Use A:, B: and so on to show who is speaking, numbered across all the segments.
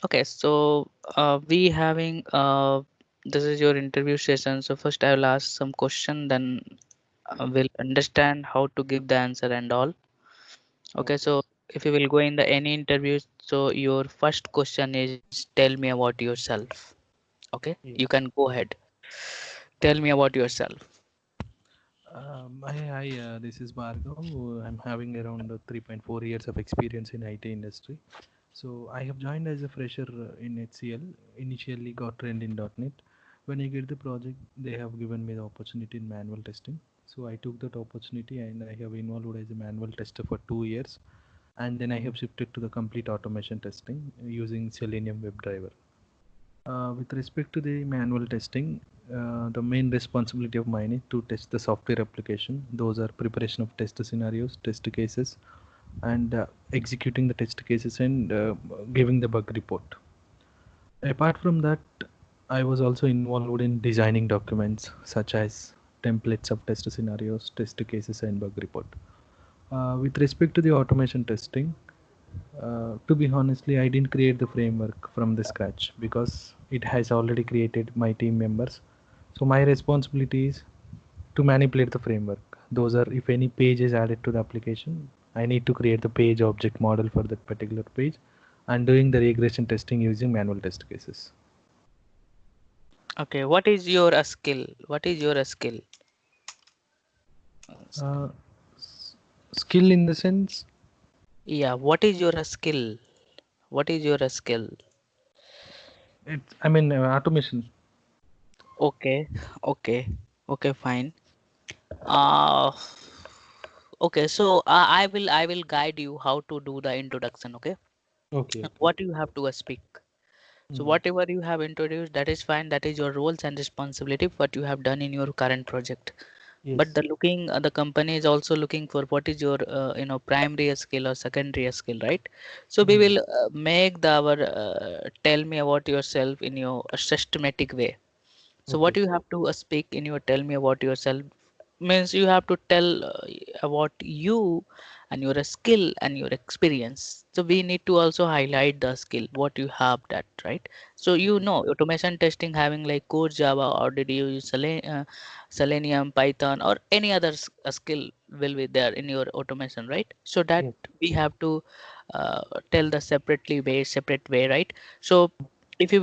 A: Okay, so we having this is your interview session. So first I will ask some question, then we'll understand how to give the answer and all. Okay,
B: Okay.
A: so if you will go in the any interview, so your first question is tell me about yourself. Okay, you
B: Yes.
A: can go ahead. Tell me about yourself.
B: This is Bhargav. I'm having around 3.4 years of experience in IT industry. So I have joined as a fresher in HCL. Initially got trained in .NET. When I get the project, they have given me the opportunity in manual testing. So I took that opportunity and I have involved as a manual tester for 2 years. And then I have shifted to the complete automation testing using Selenium WebDriver. With respect to the manual testing, the main responsibility of mine is to test the software application. Those are preparation of test scenarios, test cases, and executing the test cases and giving the bug report. Apart from that, I was also involved in designing documents such as templates of test scenarios, test cases, and bug report. With respect to the automation testing, to be honestly, I didn't create the framework from the scratch because it has already created my team members. So my responsibility is to manipulate the framework. Those are if any page is added to the application, I need to create the page object model for that particular page and doing the regression testing using manual test cases.
A: Okay, what is your skill? What is your skill?
B: Uh, Skill in the sense,
A: Yeah, what is your skill? What is your skill?
B: automation.
A: Okay, okay, okay, fine. Uh, okay, so I will guide you how to do the introduction. Okay,
B: Okay, okay.
A: what you have to speak. So
B: Mm.
A: whatever you have introduced, that is fine. That is your roles and responsibility. What you have done in your current project. But
B: Yes.
A: the company is also looking for what is your primary skill or secondary skill, right? So we
B: Mm.
A: will make our tell me about yourself in your systematic way. So what
B: Okay.
A: you have to speak in your tell me about yourself means you have to tell about you and your skill and your experience. So we need to also highlight the skill what you have that, right? So
B: Okay.
A: automation testing having like core Java, or did you use Selenium, Python, or any other skill will be there in your automation, right? So that
B: Yes.
A: we have to tell the separate way, right? So if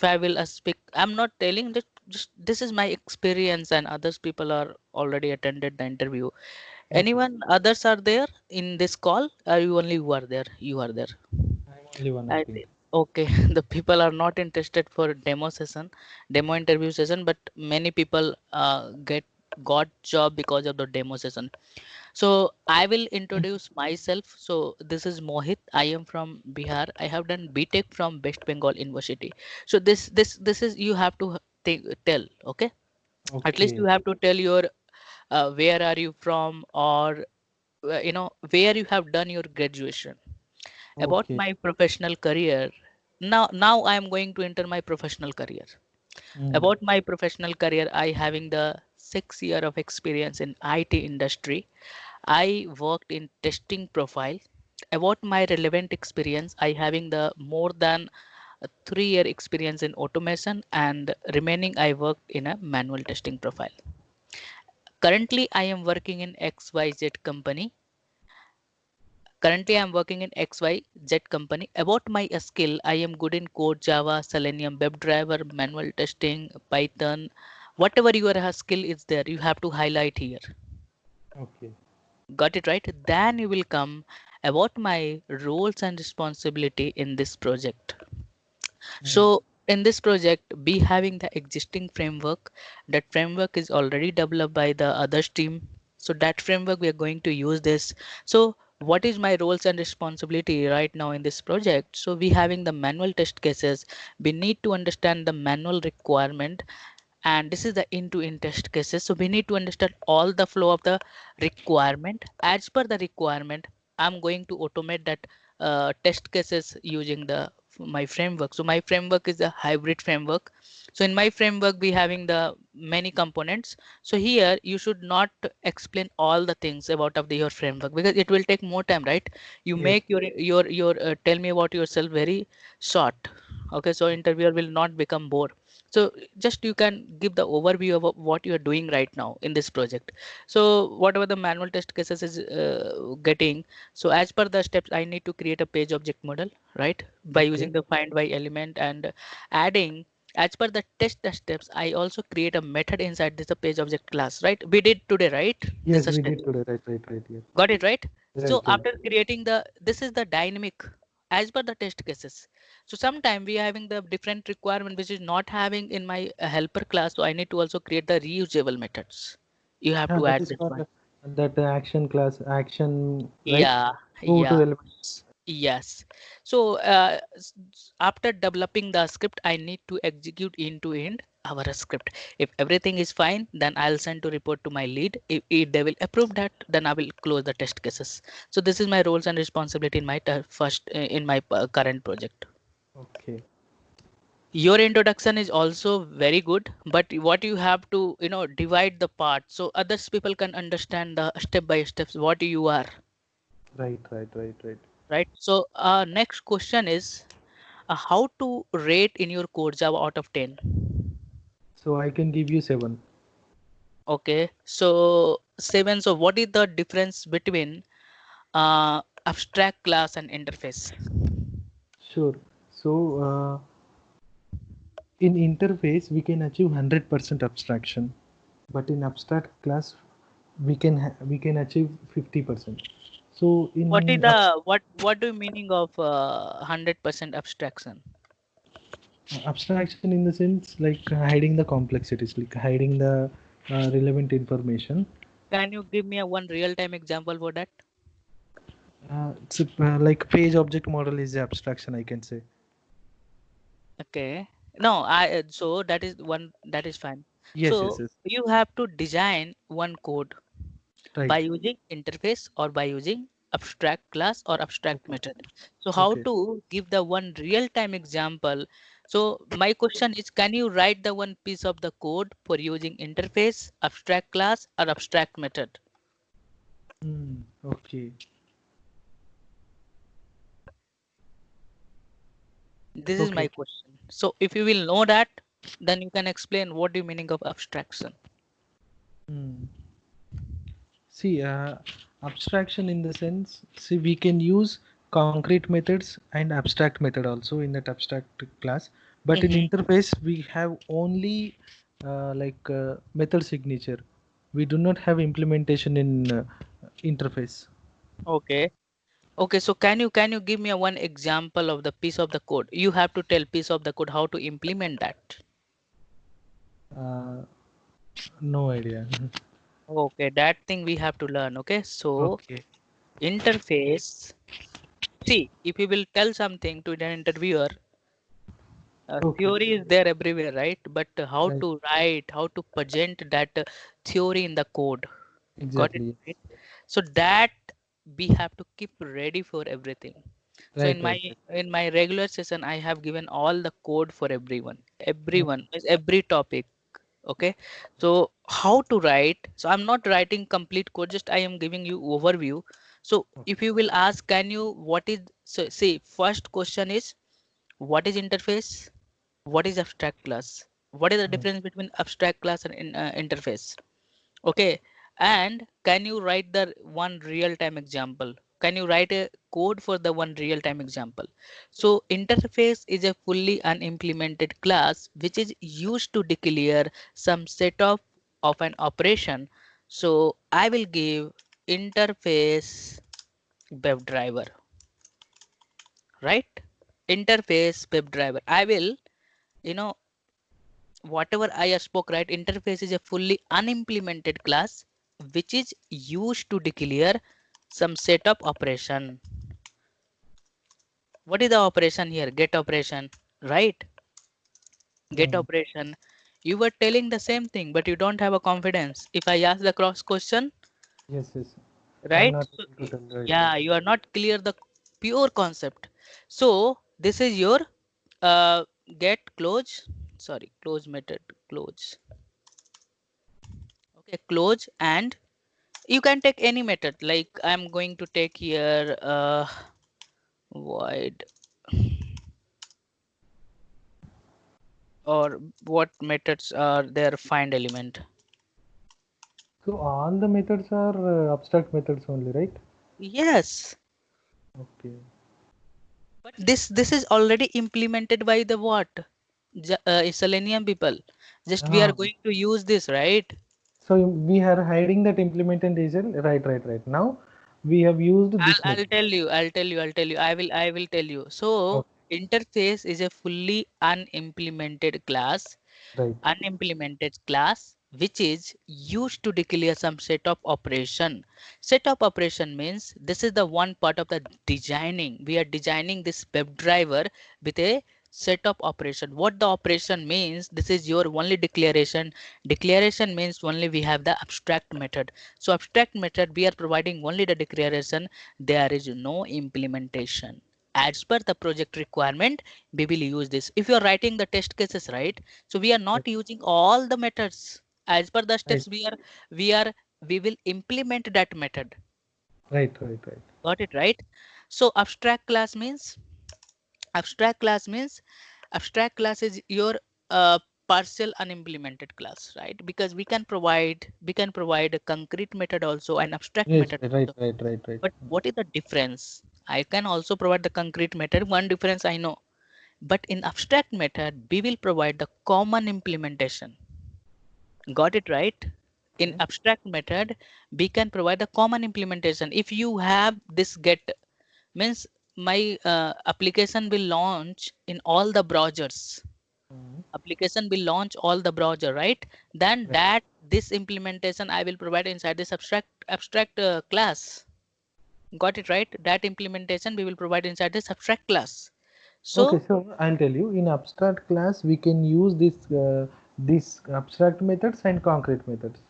A: I will speak, I'm not telling that, just this is my experience and others people are already attended the interview.
B: Okay.
A: Anyone others are there in this call, or you only who are there? You are there.
B: I'm only one, I
A: I
B: think.
A: think. Okay, the people are not interested for demo interview session, but many people got job because of the demo session. So I will introduce myself. So this is Mohit. I am from Bihar. I have done BTech from West Bengal University. So this is you have to tell. Okay, at least you
B: Okay.
A: have to tell your where are you from, or where you have done your graduation. About
B: Okay.
A: my professional career. Now I am going to enter my professional career.
B: Mm.
A: About my professional career, I having the 6 year of experience in IT industry. I worked in testing profile. About my relevant experience, I having the more than a 3 year experience in automation, and remaining I worked in a manual testing profile. Currently, I am working in XYZ company. Currently, I am working in XYZ company. About my skill, I am good in code, Java, Selenium, WebDriver, manual testing, Python. Whatever your skill is there, you have to highlight here.
B: Okay.
A: Got it right? Then you will come about my roles and responsibility in this project.
B: Mm.
A: So in this project, be having the existing framework. That framework is already developed by the others team. So that framework we are going to use this. So what is my roles and responsibility right now in this project? So we having the manual test cases. We need to understand the manual requirement, and this is the end-to-end test cases. So we need to understand all the flow of the requirement. As per the requirement, I'm going to automate that test cases using the my framework. So my framework is a hybrid framework. So in my framework, we having the many components. So here you should not explain all the things about of your framework because it will take more time, right? You
B: Yes.
A: make your tell me about yourself very short. Okay, so interviewer will not become bored. So just you can give the overview of what you are doing right now in this project. So whatever the manual test cases is getting, so as per the steps, I need to create a page object model, right? By
B: Okay.
A: using the find by element and adding as per the test steps, I also create a method inside this page object class, right? We did today, right? This
B: Yes,
A: is
B: we
A: step.
B: did today. Right. Yes.
A: Got it, right?
B: Right,
A: So
B: right.
A: after creating this is the dynamic as per the test cases. So sometime we are having the different requirement which is not having in my helper class. So I need to also create the reusable methods. You have to
B: That
A: add
B: is
A: this
B: for
A: one.
B: that action class action, right?
A: Yeah,
B: Go to
A: yeah.
B: elements.
A: Yes. So after developing the script, I need to execute end to end our script. If everything is fine, then I'll send to report to my lead. If they will approve that, then I will close the test cases. So this is my roles and responsibility in my first in my current project.
B: Okay.
A: Your introduction is also very good, but what you have to divide the part so others people can understand the step by steps what you are,
B: Right.
A: right? So next question is how to rate in your code Java out of 10.
B: So I can give you 7.
A: Okay, so 7. So what is the difference between abstract class and interface?
B: Sure. So in interface we can achieve 100% abstraction, but in abstract class we can achieve 50%. So
A: What is
B: in
A: the what do you meaning of 100% abstraction?
B: abstraction in the sense like hiding the complexities, like hiding the relevant information.
A: Can you give me a one real time example for that?
B: Like page object model is the abstraction, I can say.
A: Okay. No, I so that is one that is fine. So
B: Yes.
A: you have to design one code
B: Right.
A: by using interface or by using abstract class or abstract
B: Okay.
A: method. So how
B: Okay.
A: to give the one real time example? So my question is, can you write the one piece of the code for using interface, abstract class or abstract method?
B: Okay.
A: This is my
B: Okay.
A: question. So if you will know that, then you can explain what do you meaning of abstraction.
B: Hmm. See, abstraction in the sense, see, we can use concrete methods and abstract method also in that abstract class. But in
A: Mhm.
B: interface, we have only method signature. We do not have implementation in interface.
A: Okay. Okay, so can you give me a one example of the piece of the code? You have to tell piece of the code how to implement that.
B: Uh, no idea.
A: Okay, that thing we have to learn. Okay, so
B: Okay.
A: interface. See, if you will tell something to an interviewer,
B: Okay.
A: theory is there everywhere, right? But how
B: Right.
A: to write, how to present that theory in the code. Got it,
B: Exactly.
A: right? So that we have to keep ready for everything. So
B: Right. Right.
A: in my regular session, I have given all the code for everyone.
B: Okay.
A: Everyone is every topic. Okay, so how to write? So I'm not writing complete code, just I am giving you overview. So if you will ask, can you what is so see first question is what is interface? What is abstract class? What is the
B: Mm.
A: difference between abstract class and interface? Okay, and can you write the one real time example? Can you write a code for the one real time example? So interface is a fully unimplemented class which is used to declare some set of an operation. So I will give interface WebDriver, right? Interface WebDriver. I will, you know, whatever I spoke, right? Interface is a fully unimplemented class which is used to declare some setup operation. What is the operation here? Get operation, right? Get
B: Mm.
A: operation. You were telling the same thing, but you don't have a confidence. If I ask the cross question,
B: Yes. I'm
A: right?
B: not
A: So,
B: able to tell. Right.
A: yeah, you are not clear the pure concept. So this is your get close, sorry, close method, close. Okay, close, and you can take any method, like I'm going to take here void, or what methods are there, find element.
B: So all the methods are abstract methods only, right?
A: Yes,
B: Okay.
A: but this is already implemented by the what, Selenium people. Just we are
B: Ah,
A: going to use this, right?
B: so we are hiding that implementation. Right, right, right. Now we have used this
A: I'll
B: method.
A: tell you, I will tell you. So
B: Okay.
A: interface is a fully unimplemented class,
B: Right.
A: which is used to declare some set of operation. Set of operation means this is the one part of the designing. We are designing this web driver with a set of operation. What the operation means, this is your only declaration. Declaration means only we have the abstract method. So abstract method, we are providing only the declaration. There is no implementation. As per the project requirement, we will use this. If you are writing the test cases, right? So we are
B: Right.
A: not using all the methods. As per the
B: Right.
A: steps, we are we will implement that method.
B: Right. Right. Right.
A: Got it, right? So abstract class means abstract class is your partial unimplemented class, right? Because we can provide a concrete method also, and abstract
B: Yes.
A: method
B: Right.
A: also.
B: Right. Right. Right.
A: But what is the difference? I can also provide the concrete method. One difference I know. But in abstract method, we will provide the common implementation. Got it, right? In
B: Okay.
A: abstract method, we can provide the common implementation. If you have this get, means my application will launch in all the browsers.
B: Mhm.
A: Application will launch all the browser, right? Then
B: Right.
A: that this implementation I will provide inside this abstract class. Got it, right? That implementation we will provide inside this abstract class.
B: Okay,
A: So
B: so I'll tell you, in abstract class we can use this abstract methods and concrete methods.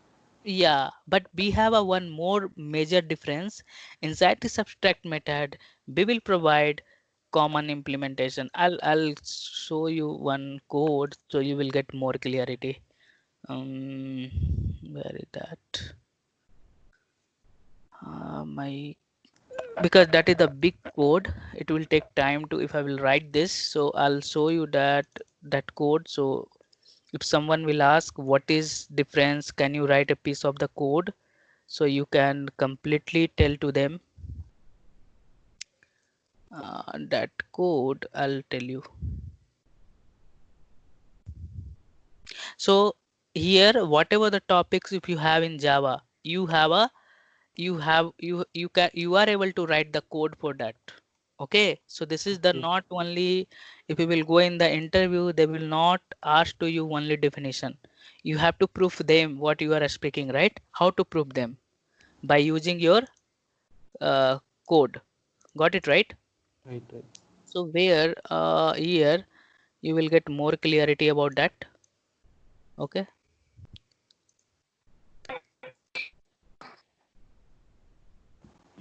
A: yeah, but we have a one more major difference. Inside this abstract method, we will provide common implementation. I'll show you one code so you will get more clarity. Um, where is that? My, because that is the big code. It will take time to, if I will write this. So I'll show you that code. So if someone will ask what is difference, can you write a piece of the code? So you can completely tell to them that code. I'll tell you. So here, whatever the topics if you have in Java, you are able to write the code for that. Okay, so this is the
B: Okay.
A: not only, if you will go in the interview, they will not ask to you only definition. You have to prove them what you are speaking, right? How to prove them? By using your uh, code. Got it, right?
B: Right, right.
A: So where here you will get more clarity about that. Okay.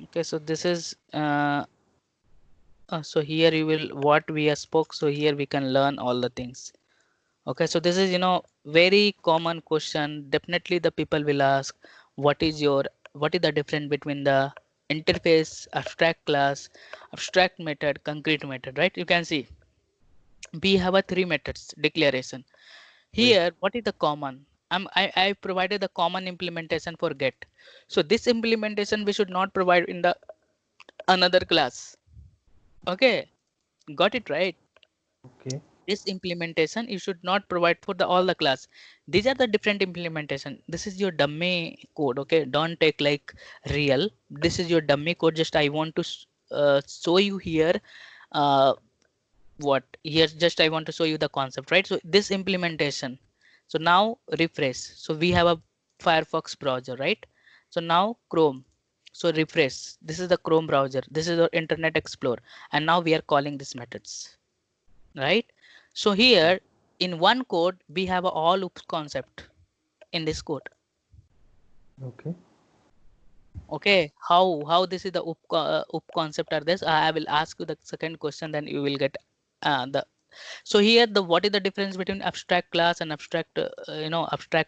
A: Okay, so this is so here you will what we have spoke. So here we can learn all the things. Okay, so this is very common question. Definitely the people will ask, what is the difference between the interface, abstract class, abstract method, concrete method, right? You can see we have a three methods declaration.
B: Right.
A: Here, what is the common? I provided the common implementation for get. So this implementation we should not provide in the another class. Okay, got it right.
B: Okay.
A: This implementation you should not provide for the all the class. These are the different implementation. This is your dummy code. Okay, don't take like real. This is your dummy code. Just I want to show you here. Uh, what here? Just I want to show you the concept, right? So this implementation. So now refresh. So we have a Firefox browser, right? So now Chrome. So refresh. This is the Chrome browser. This is our Internet Explorer, and now we are calling these methods, right? So
B: Right.
A: here in one code we have a all oops concept in this code.
B: Okay.
A: Okay, how this is the oop concept are this? I will ask you the second question, then you will get the So here what is the difference between abstract class and abstract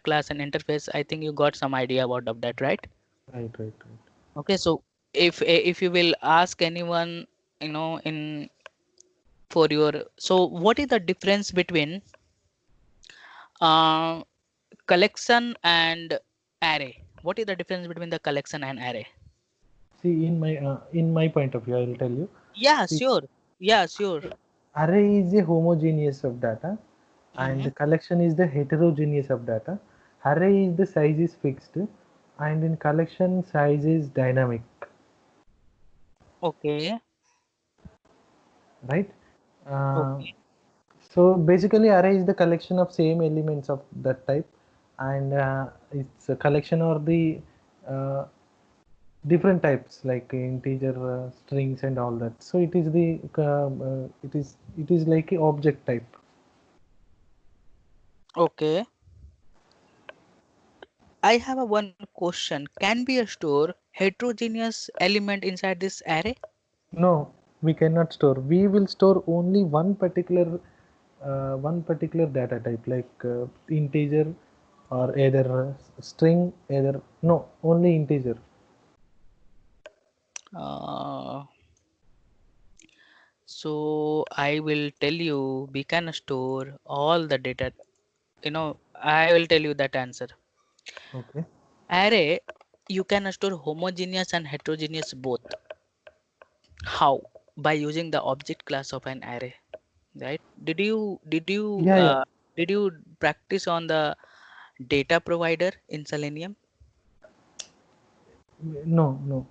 A: class and interface? I think you got some idea about of that, right?
B: Right, right, right.
A: Okay, so if you will ask anyone, in for your, so what is the difference between uh, collection and array? What is the difference between the collection and array?
B: See, in my point of view, I will tell you.
A: Yeah,
B: See,
A: sure. Yeah, sure.
B: array is a homogeneous of data, and
A: Hmm.
B: the collection is the heterogeneous of data. Array is the size is fixed, and in collection size is dynamic,
A: Okay.
B: right? Uh,
A: Okay.
B: so basically, array is the collection of same elements of that type, and it's a collection or the uh, different types like integer, strings, and all that. So it is the it is like a object type.
A: Okay. I have a one question. Can be a store heterogeneous element inside this array?
B: No, we cannot store. We will store only one particular data type like integer or either string, either no, only integer.
A: Uh, so I will tell you we can store all the data. I will tell you that answer.
B: Okay.
A: Array, you can store homogeneous and heterogeneous both. How? By using the object class of an array, right?
B: Yeah, yeah.
A: Did you practice on the data provider in Selenium?
B: No, no.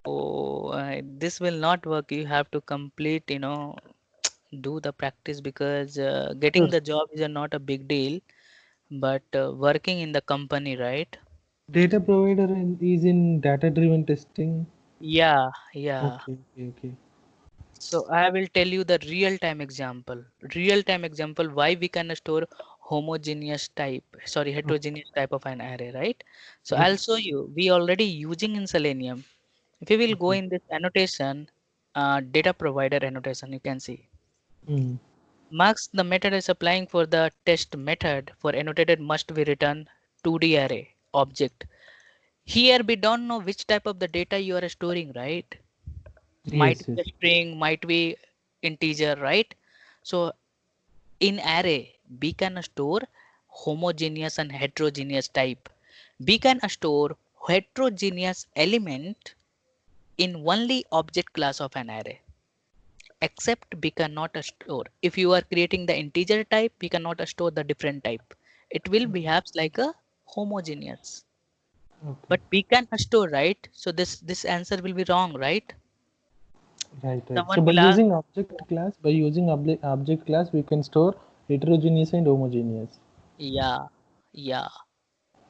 A: Oh, this will not work. You have to complete, do the practice, because getting
B: Sure.
A: the job is not a big deal, but working in the company, right?
B: Data provider is in data driven testing.
A: Yeah, yeah.
B: Okay, okay, okay.
A: So I will tell you the real time example. Real time example why we can store heterogeneous type of an array, right? So I'll
B: Yes.
A: show you. We already using in Selenium. If we will go
B: Okay.
A: in this annotation, data provider annotation, you can see.
B: Mm.
A: Marks the method is applying for the test method for annotated must be returned 2D array object. Here we don't know which type of the data you are storing, right? Might
B: Yes,
A: be a
B: yes.
A: string, might be integer, right? So in array, we can store homogeneous and heterogeneous type. We can store heterogeneous element in only object class of an array. Except we cannot store. If you are creating the integer type, we cannot store the different type. It will behave like a homogeneous.
B: Okay.
A: But we can store, right? So this answer will be wrong, right?
B: Right, right. So
A: Someone
B: by
A: will ask,
B: using object class, we can store heterogeneous and homogeneous.
A: yeah, yeah.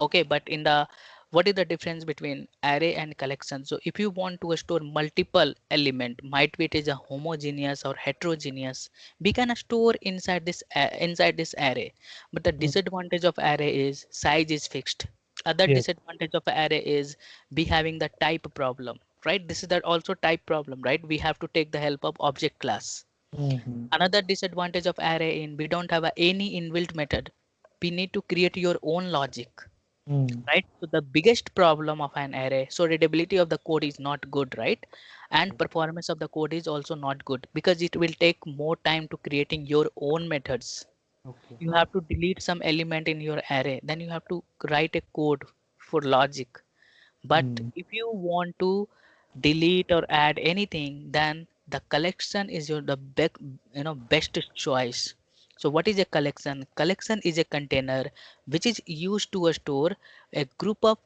A: Okay, but in the, what is the difference between array and collection? So if you want to store multiple element, might be it is a homogeneous or heterogeneous, we can store inside this array. But the
B: Mm.
A: disadvantage of array is size is fixed. Other
B: Yes.
A: disadvantage of array is we having the type problem, right? This is that also type problem, right? We have to take the help of object class.
B: Mm-hmm.
A: Another disadvantage of array in we don't have any inbuilt method. We need to create your own logic,
B: Mm.
A: right? So the biggest problem of an array, so readability of the code is not good, right? And performance of the code is also not good because it will take more time to creating your own methods.
B: Okay.
A: You have to delete some element in your array, then you have to write a code for logic. But
B: Mm.
A: if you want to delete or add anything, then the collection is your the best choice. So what is a collection? Collection is a container which is used to store a group of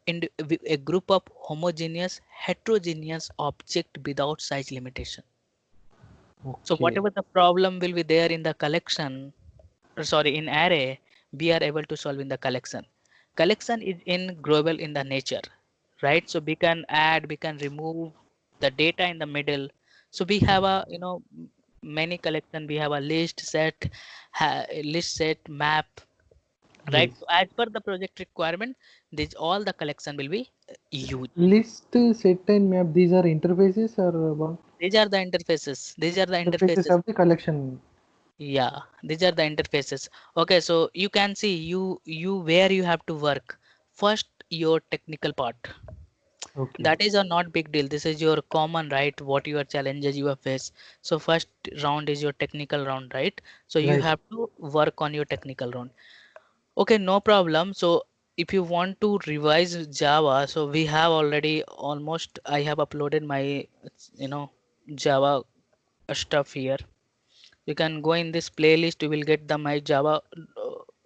A: homogeneous heterogeneous object without size limitation. So
B: Okay.
A: whatever the problem will be there in the collection, sorry, in array, we are able to solve in the collection. Collection is in global in the nature, right? So we can add, we can remove the data in the middle. So we have a, many collection. We have a list set map, right?
B: Yes.
A: So as per the project requirement, this all the collection will be used.
B: List, set, and map. These are interfaces or what?
A: These are the interfaces. These are the
B: Interfaces
A: interfaces.
B: of the collection.
A: Yeah, these are the interfaces. Okay, so you can see you where you have to work. First, your technical part.
B: Okay.
A: That is a not big deal. This is your common, right? What your challenges you have faced. So first round is your technical round, right? So you
B: Right.
A: have to work on your technical round. Okay, no problem. So if you want to revise Java, so we have already almost I have uploaded my you know Java stuff here. You can go in this playlist, you will get the my Java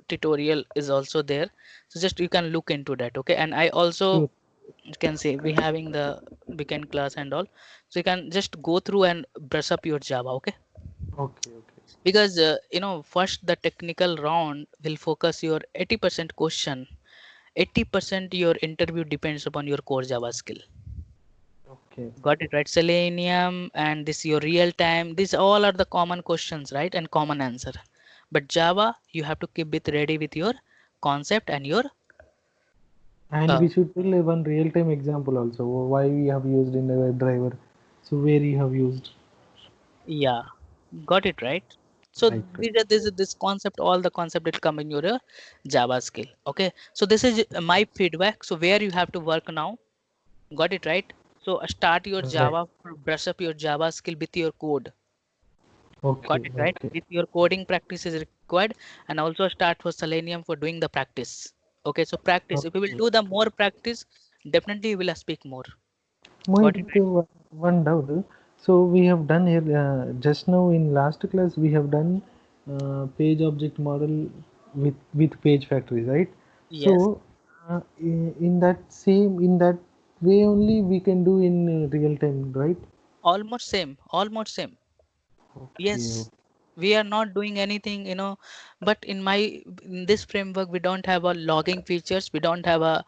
A: tutorial is also there. So just you can look into that, okay? And I also
B: Sure.
A: can say we having the weekend class and all, so you can just go through and brush up your Java, okay?
B: Okay. Okay.
A: Because first the technical round will focus your 80% question. 80% your interview depends upon your core Java skill.
B: Okay.
A: Got it right? Selenium and this your real time, these all are the common questions, right? And common answer. But Java, you have to keep it ready with your concept and your
B: And
A: uh,
B: we should tell one real-time example also why we have used in the WebDriver. So where you have used.
A: yeah, got it right. So
B: Right. Right.
A: these are this concept, all the concept will come in your Java skill. Okay, so this is my feedback. So where you have to work now, got it right. So start your
B: Right.
A: Java, brush up your Java skill with your code.
B: Okay.
A: Got it right.
B: Okay.
A: With your coding practice is required, and also start for Selenium for doing the practice. Okay, so practice. If you will
B: Okay.
A: do the more practice, definitely you will speak more.
B: Mind
A: Got it
B: the
A: right.
B: one doubt. So we have done here just now in last class we have done page object model with page factories, right? So
A: Yes,
B: in that same in that way only we can do in real time, right?
A: almost same, almost same.
B: Okay.
A: Yes, we are not doing anything, but in this framework we don't have a logging features, we don't have a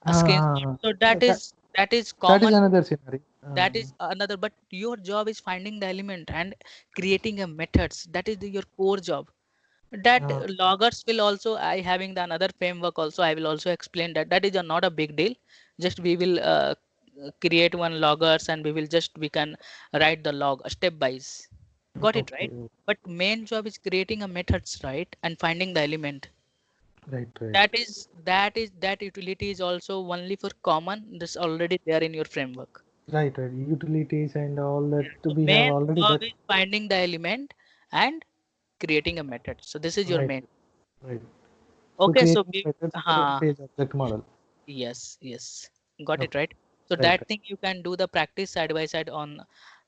A: screenshot.
B: Ah,
A: So
B: that,
A: that is
B: that is
A: common.
B: another scenario.
A: That is another, but your job is finding the element and creating a methods. That is your core job. That
B: Uh,
A: loggers will also I having the another framework also. I will also explain that. That is not a big deal. Just we will create one loggers and we can write the log step by. Got it right?
B: okay.
A: But main job is creating a methods, right? And finding the element.
B: Right. Right.
A: That utility is also only for common. This already there in your framework.
B: Right. Right. Utilities and all that
A: So
B: we have
A: main
B: already
A: job
B: that.
A: is finding the element and creating a method. So this is your
B: Right.
A: main.
B: Right. So
A: Okay, so
B: creating methods for
A: uh,
B: page object model.
A: yes, got it
B: Okay.
A: right. So
B: Right.
A: that
B: Right.
A: thing you can do the practice side by side on,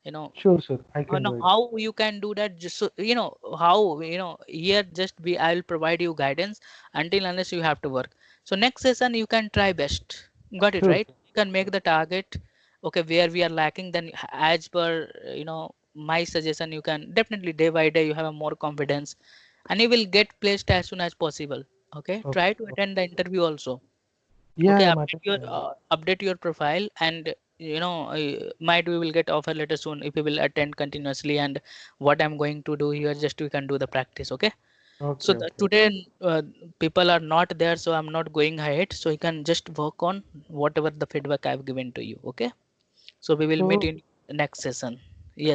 A: you know,
B: Sure. Sure. I can
A: on
B: do it.
A: how you can do that. Just so how here just we I will provide you guidance until unless you have to work. So next session you can try best. Got it
B: Sure.
A: right.
B: Sure.
A: You can make
B: Sure.
A: the target. Okay, where we are lacking, then as per my suggestion, you can definitely day by day you have a more confidence, and you will get placed as soon as possible. Okay,
B: Okay.
A: try to
B: Okay.
A: attend the interview also.
B: Yeah.
A: Okay,
B: I'm attending.
A: update your profile, and might we will get offer letter soon if you will attend continuously. And what I'm going to do here, just we can do the practice. Okay, so
B: Okay. Okay.
A: today people are not there, so I'm not going ahead. So you can just work on whatever the feedback I've given to you. Okay, so we will meet
B: So
A: in next session.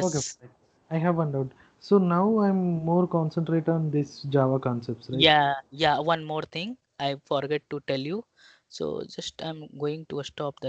B: okay.
A: Yes.
B: Fine. I have one doubt. So now I'm more concentrate on this Java concepts, right?
A: Yeah, one more thing I forget to tell you. So just I'm going to stop the